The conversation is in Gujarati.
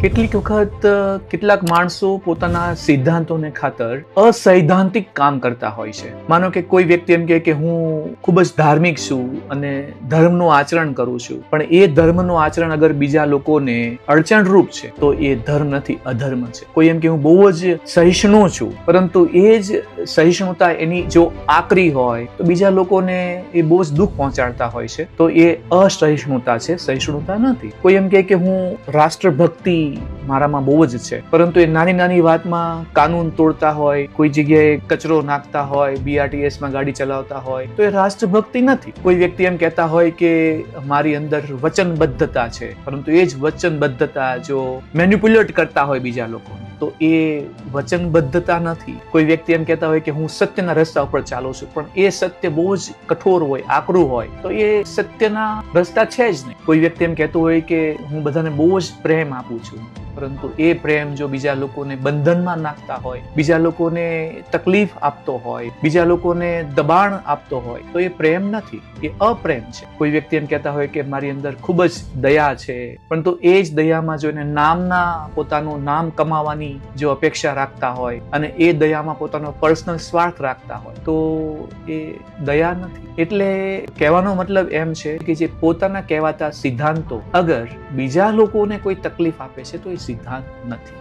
કેટલીક વખત કેટલાક માણસો પોતાના સિદ્ધાંતોને ખાતર અસૈદ્ધાંતિક કામ કરતા હોય છે. માનો કે કોઈ વ્યક્તિ એમ કહે કે હું ખૂબ જ ધાર્મિક છું અને ધર્મનું આચરણ કરું છું, પણ એ ધર્મનું આચરણ અગર બીજા લોકોને અડચણરૂપ છે તો એ ધર્મ નથી, અધર્મ છે. કોઈ એમ કે હું બહુ જ સહિષ્ણુ છું, પરંતુ એ જ સહિષ્ણુતા એની જો આકરી હોય તો બીજા લોકોને એ બહુ જ દુઃખ પહોંચાડતા હોય છે, તો એ અસહિષ્ણુતા છે, સહિષ્ણુતા નથી. કોઈ એમ કે હું રાષ્ટ્રભક્તિ મારામાં બહુ જ છે, પરંતુ એ નાની નાની વાતમાં કાનૂન તોડતા હોય, કોઈ જગ્યાએ કચરો નાખતા હોય, BRTS માં ગાડી ચલાવતા હોય, તો એ રાષ્ટ્રભક્તિ નથી. કોઈ વ્યક્તિ એમ કહેતા હોય કે મારી અંદર વચનબદ્ધતા છે, પરંતુ એ જ વચનબદ્ધતા જો મેન્યુપ્યુલેટ કરતા હોય બીજા લોકોને, તો એ વચનબદ્ધતા નથી. કોઈ વ્યક્તિ એમ કહેતા હોય કે હું સત્યના રસ્તા ઉપર ચાલું છું, પણ એ સત્ય બહુ જ કઠોર હોય, આકરું હોય, તો એ સત્યના રસ્તા છે જ નહીં. કોઈ વ્યક્તિ એમ કહેતું હોય કે હું બધાને બહુ જ પ્રેમ આપું છું, પરંતુ એ પ્રેમ જો બીજા લોકોને બંધનમાં નાખતા હોય, બીજા લોકોને તકલીફ આપતો હોય, બીજા લોકોને દબાણ આપતો હોય, તો એ પ્રેમ નથી, એ અપ્રેમ છે. કોઈ વ્યક્તિ એમ કહેતા હોય કે મારી અંદર ખૂબ જ દયા છે, પરંતુ એ જ દયામાં જો એને નામના પોતાનું નામ કમાવાની જો અપેક્ષા રાખતા હોય અને એ દયામાં પોતાનો પર્સનલ સ્વાર્થ રાખતા હોય, તો એ દયા નથી. એટલે કહેવાનો મતલબ એમ છે કે જે પોતાના કહેવાતા સિદ્ધાંતો અગર બીજા લોકોને કોઈ તકલીફ આપે છે તો એ સિદ્ધાંત નથી.